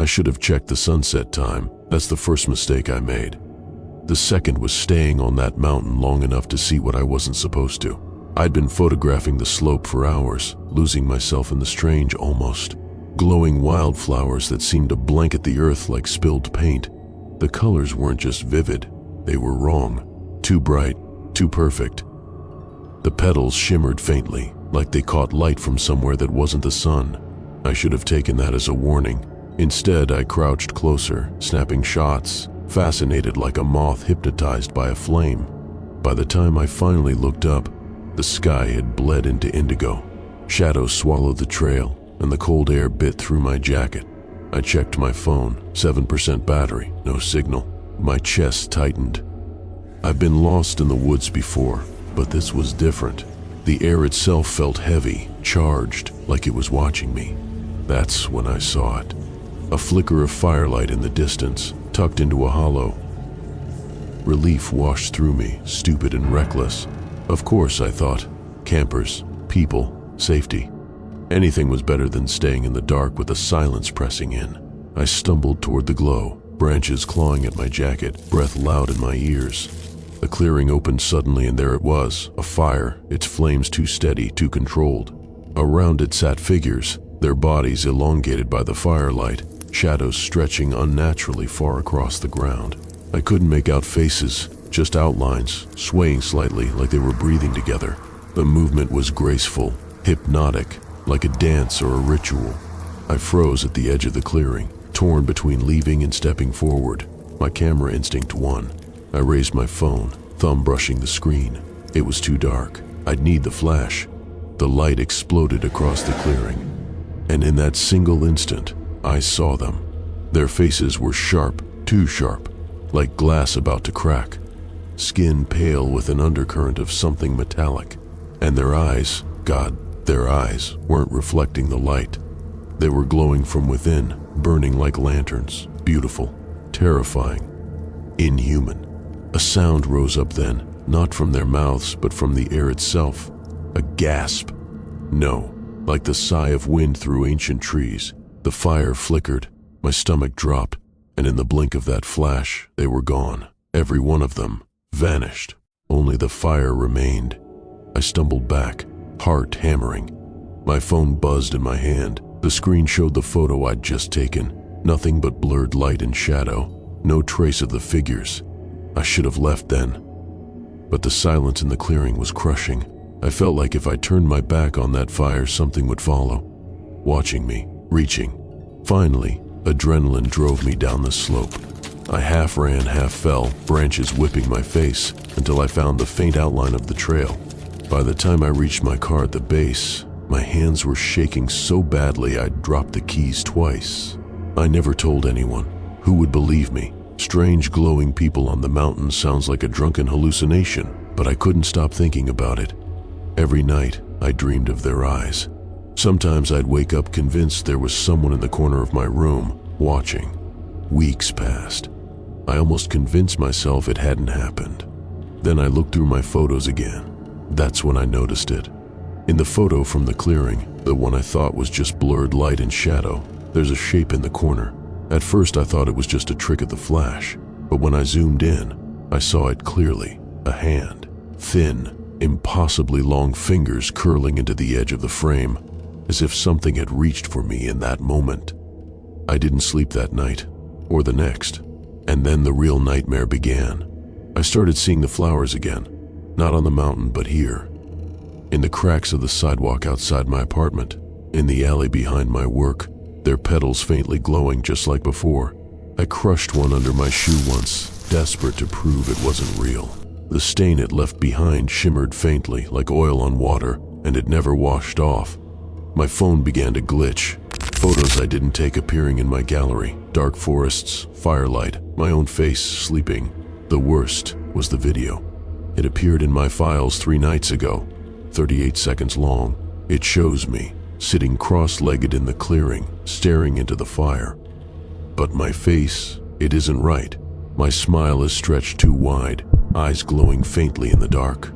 I should have checked the sunset time. That's the first mistake I made. The second was staying on that mountain long enough to see what I wasn't supposed to. I'd been photographing the slope for hours, losing myself in the strange, almost glowing wildflowers that seemed to blanket the earth like spilled paint. The colors weren't just vivid, they were wrong. Too bright, too perfect. The petals shimmered faintly, like they caught light from somewhere that wasn't the sun. I should have taken that as a warning. Instead, I crouched closer, snapping shots, fascinated like a moth hypnotized by a flame. By the time I finally looked up, the sky had bled into indigo. Shadows swallowed the trail, and the cold air bit through my jacket. I checked my phone, 7% battery, no signal. My chest tightened. I've been lost in the woods before, but this was different. The air itself felt heavy, charged, like it was watching me. That's when I saw it. A flicker of firelight in the distance, tucked into a hollow. Relief washed through me, stupid and reckless. Of course, I thought. Campers, people, safety. Anything was better than staying in the dark with the silence pressing in. I stumbled toward the glow, branches clawing at my jacket, breath loud in my ears. The clearing opened suddenly and there it was, a fire, its flames too steady, too controlled. Around it sat figures, their bodies elongated by the firelight, shadows stretching unnaturally far across the ground. I couldn't make out faces, just outlines, swaying slightly like they were breathing together. The movement was graceful, hypnotic, like a dance or a ritual. I froze at the edge of the clearing, torn between leaving and stepping forward. My camera instinct won. I raised my phone, thumb brushing the screen. It was too dark. I'd need the flash. The light exploded across the clearing. And in that single instant, I saw them. Their faces were sharp, too sharp, like glass about to crack. Skin pale with an undercurrent of something metallic. And their eyes, God, their eyes weren't reflecting the light. They were glowing from within, burning like lanterns, beautiful, terrifying, inhuman. A sound rose up then, not from their mouths, but from the air itself. A gasp. No, like the sigh of wind through ancient trees. The fire flickered, my stomach dropped, and in the blink of that flash, they were gone. Every one of them vanished. Only the fire remained. I stumbled back, heart hammering. My phone buzzed in my hand. The screen showed the photo I'd just taken. Nothing but blurred light and shadow. No trace of the figures. I should have left then. But the silence in the clearing was crushing. I felt like if I turned my back on that fire, something would follow. Watching me, reaching. Finally, adrenaline drove me down the slope. I half ran, half fell, branches whipping my face, until I found the faint outline of the trail. By the time I reached my car at the base, my hands were shaking so badly I'd dropped the keys twice. I never told anyone. Who would believe me? Strange glowing people on the mountain sounds like a drunken hallucination, but I couldn't stop thinking about it. Every night, I dreamed of their eyes. Sometimes I'd wake up convinced there was someone in the corner of my room, watching. Weeks passed. I almost convinced myself it hadn't happened. Then I looked through my photos again. That's when I noticed it. In the photo from the clearing, the one I thought was just blurred light and shadow, there's a shape in the corner. At first I thought it was just a trick of the flash, but when I zoomed in, I saw it clearly. A hand. Thin, impossibly long fingers curling into the edge of the frame, as if something had reached for me in that moment. I didn't sleep that night, or the next, and then the real nightmare began. I started seeing the flowers again, not on the mountain but here. In the cracks of the sidewalk outside my apartment, in the alley behind my work, their petals faintly glowing just like before. I crushed one under my shoe once, desperate to prove it wasn't real. The stain it left behind shimmered faintly like oil on water, and it never washed off. My phone began to glitch. Photos I didn't take appearing in my gallery. Dark forests, firelight, my own face sleeping. The worst was the video. It appeared in my files 3 nights ago, 38 seconds long. It shows me, sitting cross-legged in the clearing, staring into the fire. But my face, it isn't right. My smile is stretched too wide, eyes glowing faintly in the dark.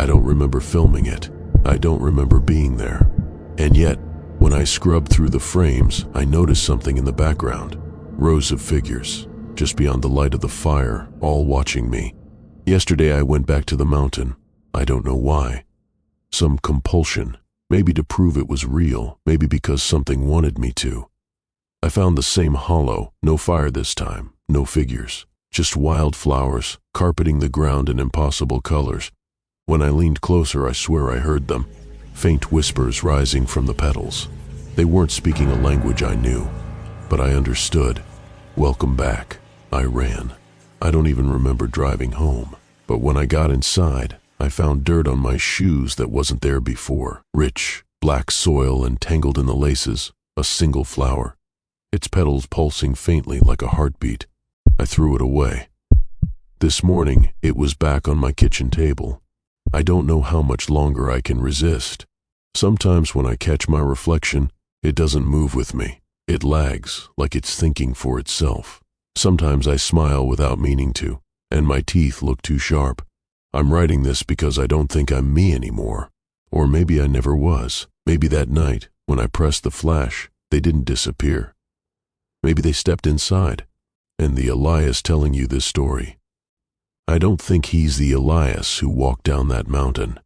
I don't remember filming it. I don't remember being there. And yet, When I scrubbed through the frames, I noticed something in the background. Rows of figures, just beyond the light of the fire, all watching me. Yesterday I went back to the mountain. I don't know why. Some compulsion, maybe to prove it was real, maybe because something wanted me to. I found the same hollow, no fire this time, no figures, just wildflowers carpeting the ground in impossible colors. When I leaned closer, I swear I heard them, faint whispers rising from the petals. They weren't speaking a language I knew, but I understood. Welcome back. I ran. I don't even remember driving home, but when I got inside, I found dirt on my shoes that wasn't there before. Rich, black soil entangled in the laces, a single flower, its petals pulsing faintly like a heartbeat. I threw it away. This morning, it was back on my kitchen table. I don't know how much longer I can resist. Sometimes when I catch my reflection, it doesn't move with me. It lags, like it's thinking for itself. Sometimes I smile without meaning to, and my teeth look too sharp. I'm writing this because I don't think I'm me anymore. Or maybe I never was. Maybe that night, when I pressed the flash, they didn't disappear. Maybe they stepped inside. And the Elias telling you this story, I don't think he's the Elias who walked down that mountain.